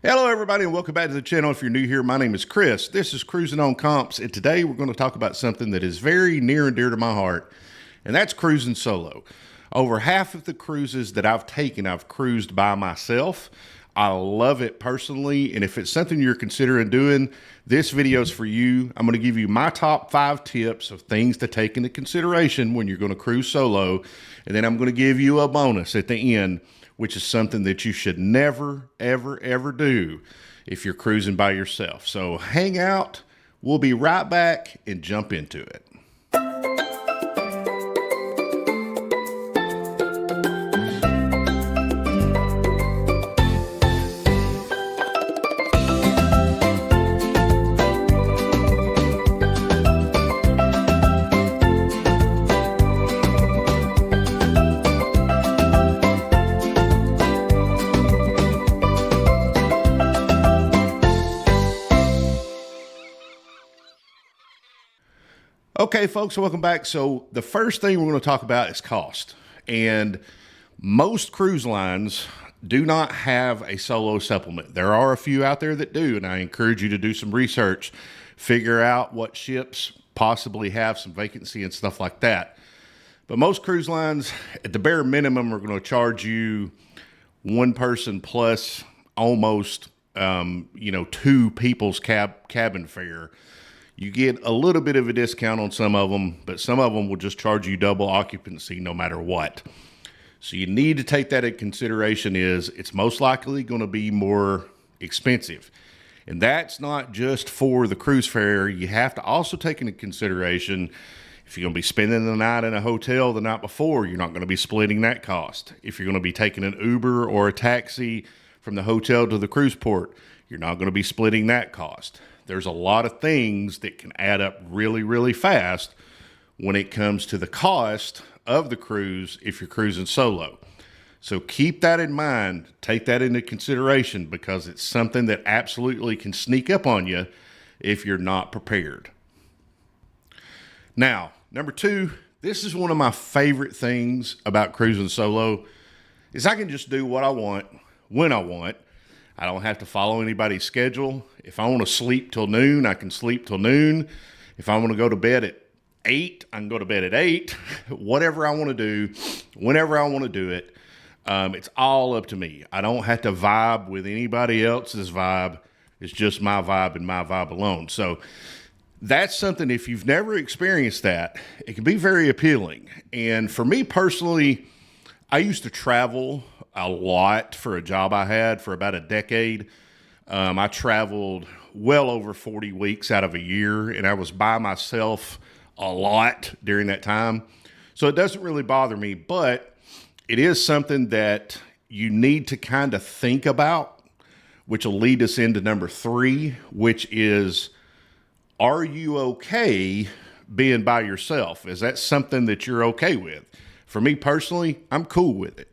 Hello, everybody, and welcome back to the channel. If you're new here, my name is Chris. This is Cruising on Comps, and today we're going to talk about something that is very near and dear to my heart, and that's cruising solo. Over half of the cruises that I've taken, I've cruised by myself. I love it personally, and if it's something you're considering doing, this video is for you. I'm going to give you my top 5 tips of things to take into consideration when you're going to cruise solo, and then I'm going to give you a bonus at the end, which is something that you should never, ever, ever do if you're cruising by yourself. So hang out. We'll be right back and jump into it. Okay, folks, welcome back. So the first thing we're going to talk about is cost. And most cruise lines do not have a solo supplement. There are a few out there that do, and I encourage you to do some research, figure out what ships possibly have some vacancy and stuff like that. But most cruise lines, at the bare minimum, are going to charge you one person plus almost, 2 people's cabin fare. You get a little bit of a discount on some of them, but some of them will just charge you double occupancy no matter what. So you need to take that into consideration. It's most likely going to be more expensive. And that's not just for the cruise fare. You have to also take into consideration if you're going to be spending the night in a hotel the night before, you're not going to be splitting that cost. If you're going to be taking an Uber or a taxi from the hotel to the cruise port, you're not going to be splitting that cost. There's a lot of things that can add up really, really fast when it comes to the cost of the cruise if you're cruising solo. So keep that in mind, take that into consideration, because it's something that absolutely can sneak up on you if you're not prepared. Now, number 2, this is one of my favorite things about cruising solo, is I can just do what I want, when I want. I don't have to follow anybody's schedule. If I want to sleep till noon, I can sleep till noon. If I want to go to bed at 8, I can go to bed at 8. Whatever I want to do, whenever I want to do it, it's all up to me. I don't have to vibe with anybody else's vibe. It's just my vibe and my vibe alone. So that's something, if you've never experienced that, it can be very appealing. And for me personally, I used to travel a lot for a job I had for about a decade. I traveled well over 40 weeks out of a year, and I was by myself a lot during that time. So it doesn't really bother me, but it is something that you need to kind of think about, which will lead us into number 3, which is, are you okay being by yourself? Is that something that you're okay with? For me personally, I'm cool with it.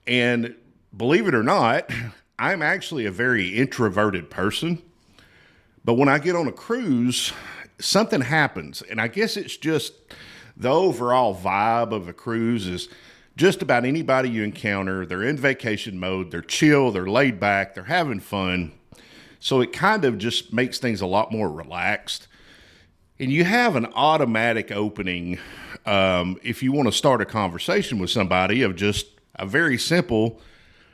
And believe it or not, I'm actually a very introverted person. But when I get on a cruise, something happens. And I guess it's just the overall vibe of a cruise is just about anybody you encounter, they're in vacation mode, they're chill, they're laid back, they're having fun. So it kind of just makes things a lot more relaxed. And you have an automatic opening if you want to start a conversation with somebody of just a very simple,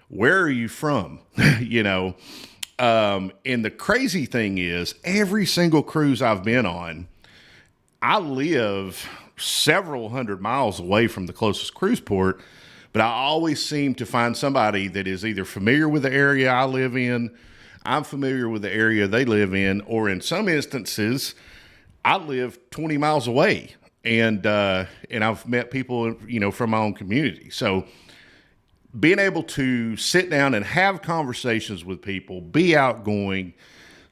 where are you from? And the crazy thing is, every single cruise I've been on, I live several hundred miles away from the closest cruise port, but I always seem to find somebody that is either familiar with the area I live in, I'm familiar with the area they live in, or in some instances, I live 20 miles away, and I've met people, from my own community. So being able to sit down and have conversations with people, be outgoing,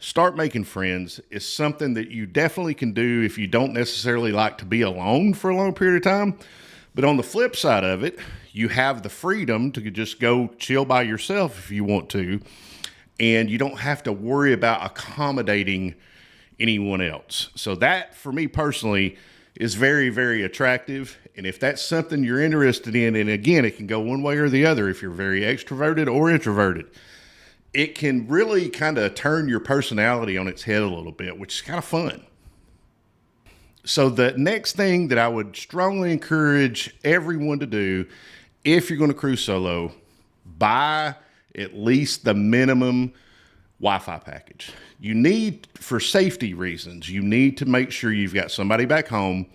start making friends is something that you definitely can do if you don't necessarily like to be alone for a long period of time. But on the flip side of it, you have the freedom to just go chill by yourself if you want to, and you don't have to worry about accommodating anyone else. So that, for me personally, is very, very attractive. And if that's something you're interested in, and again, it can go one way or the other if you're very extroverted or introverted. it can really kind of turn your personality on its head a little bit, which is kind of fun. So the next thing that I would strongly encourage everyone to do if you're going to cruise solo, buy at least the minimum Wi-Fi package. You need, for safety reasons, you need to make sure you've got somebody back home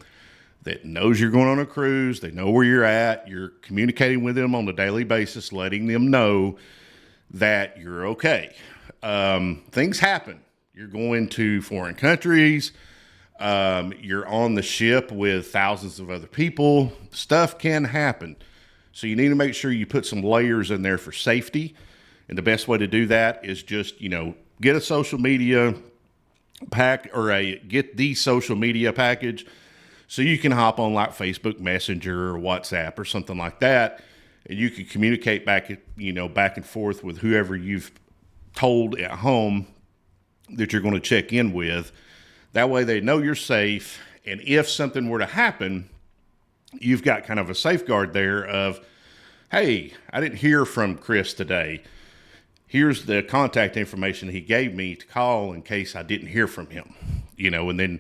that knows you're going on a cruise. They know where you're at. You're communicating with them on a daily basis, letting them know that you're okay. Things happen. You're going to foreign countries. You're on the ship with thousands of other people. Stuff can happen. So you need to make sure you put some layers in there for safety. And the best way to do that is just, get a social media pack or get the social media package so you can hop on like Facebook Messenger or WhatsApp or something like that. And you can communicate back and forth with whoever you've told at home that you're going to check in with. That way they know you're safe. And if something were to happen, you've got kind of a safeguard there of, hey, I didn't hear from Chris today. Here's the contact information he gave me to call in case I didn't hear from him, and then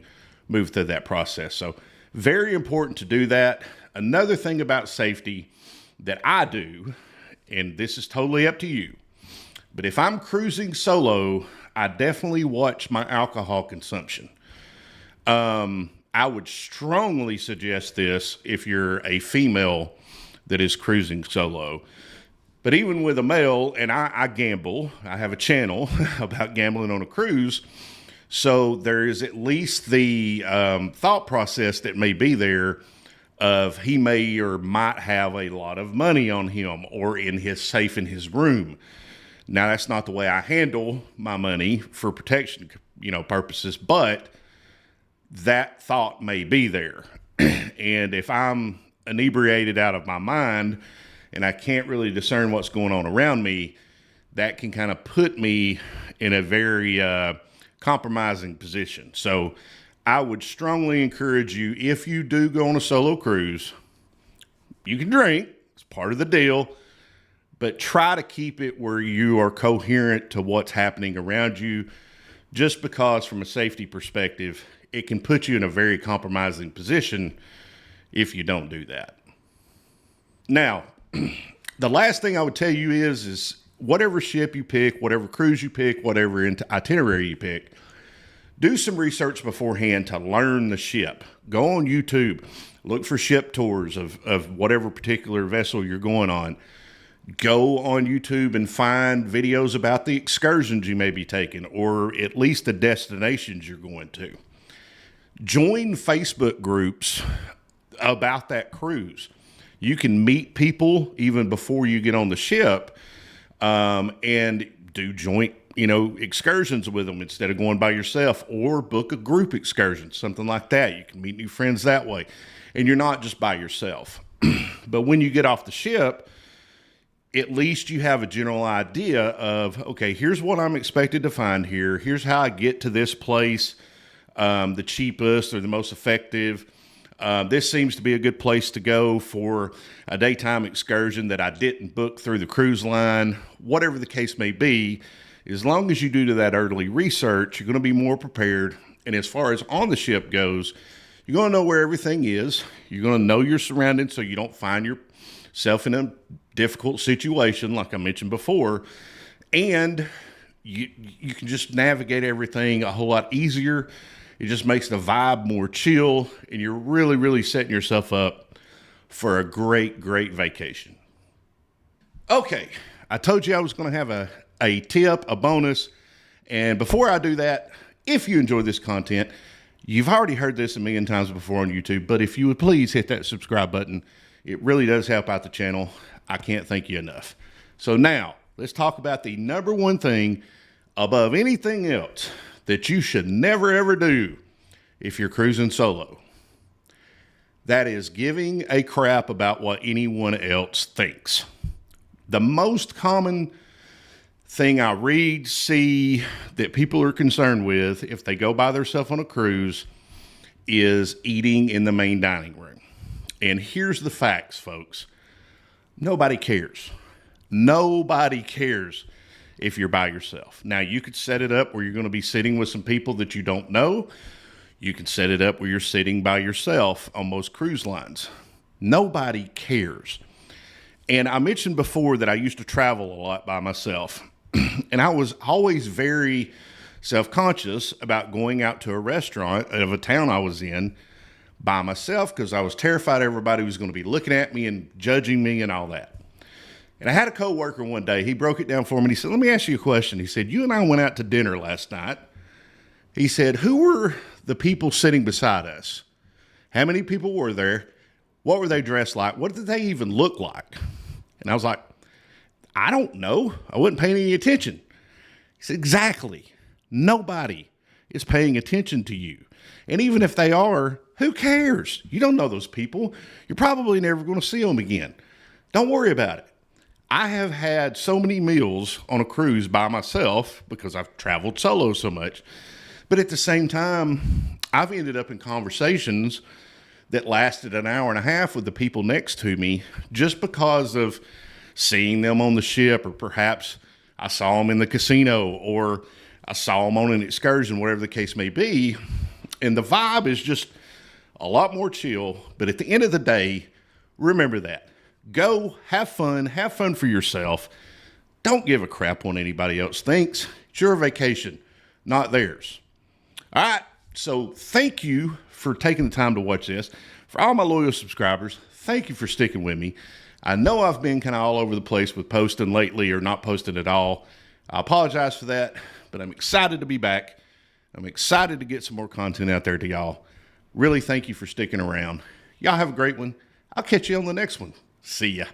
move through that process. So very important to do that. Another thing about safety that I do, and this is totally up to you, but if I'm cruising solo, I definitely watch my alcohol consumption. I would strongly suggest this if you're a female that is cruising solo. But even with a male, and I gamble, I have a channel about gambling on a cruise. So there is at least the thought process that may be there of he may or might have a lot of money on him or in his safe in his room. Now, that's not the way I handle my money for protection, purposes, but that thought may be there. And if I'm inebriated out of my mind and I can't really discern what's going on around me, that can kind of put me in a very compromising position. So I would strongly encourage you, if you do go on a solo cruise, you can drink, it's part of the deal, but try to keep it where you are coherent to what's happening around you, just because from a safety perspective, it can put you in a very compromising position if you don't do that. Now, the last thing I would tell you is whatever ship you pick, whatever cruise you pick, whatever itinerary you pick, do some research beforehand to learn the ship. Go on YouTube, look for ship tours of whatever particular vessel you're going on. Go on YouTube and find videos about the excursions you may be taking, or at least the destinations you're going to. Join Facebook groups about that cruise. You can meet people even before you get on the ship, and do joint, excursions with them instead of going by yourself, or book a group excursion, something like that. You can meet new friends that way, and you're not just by yourself. But when you get off the ship, at least you have a general idea of, okay, here's what I'm expected to find here. Here's how I get to this place, the cheapest or the most effective. This seems to be a good place to go for a daytime excursion that I didn't book through the cruise line. Whatever the case may be, as long as you do that early research, you're going to be more prepared. And as far as on the ship goes, you're going to know where everything is. You're going to know your surroundings so you don't find yourself in a difficult situation like I mentioned before. And you can just navigate everything a whole lot easier. It just makes the vibe more chill, and you're really, really setting yourself up for a great, great vacation. Okay, I told you I was going to have a tip, a bonus, and before I do that, if you enjoy this content, you've already heard this a million times before on YouTube, but if you would please hit that subscribe button, it really does help out the channel. I can't thank you enough. So now, let's talk about the number one thing above anything else that you should never, ever do if you're cruising solo. That is giving a crap about what anyone else thinks. The most common thing I read, see, that people are concerned with if they go by themselves on a cruise is eating in the main dining room. And here's the facts, folks. Nobody cares. Nobody cares if you're by yourself. Now, you could set it up where you're going to be sitting with some people that you don't know. You can set it up where you're sitting by yourself on most cruise lines. Nobody cares. And I mentioned before that I used to travel a lot by myself. And I was always very self-conscious about going out to a restaurant of a town I was in by myself because I was terrified everybody was going to be looking at me and judging me and all that. And I had a coworker one day, he broke it down for me and he said, let me ask you a question. He said, you and I went out to dinner last night. He said, who were the people sitting beside us? How many people were there? What were they dressed like? What did they even look like? And I was like, I don't know. I wasn't paying any attention. He said, exactly. Nobody is paying attention to you. And even if they are, who cares? You don't know those people. You're probably never going to see them again. Don't worry about it. I have had so many meals on a cruise by myself because I've traveled solo so much. But at the same time, I've ended up in conversations that lasted an hour and a half with the people next to me just because of seeing them on the ship, or perhaps I saw them in the casino, or I saw them on an excursion, whatever the case may be. And the vibe is just a lot more chill. But at the end of the day, remember that. Go, have fun for yourself. Don't give a crap what anybody else thinks. It's your vacation, not theirs. All right, so thank you for taking the time to watch this. For all my loyal subscribers, thank you for sticking with me. I know I've been kind of all over the place with posting lately or not posting at all. I apologize for that, but I'm excited to be back. I'm excited to get some more content out there to y'all. Really thank you for sticking around. Y'all have a great one. I'll catch you on the next one. See ya.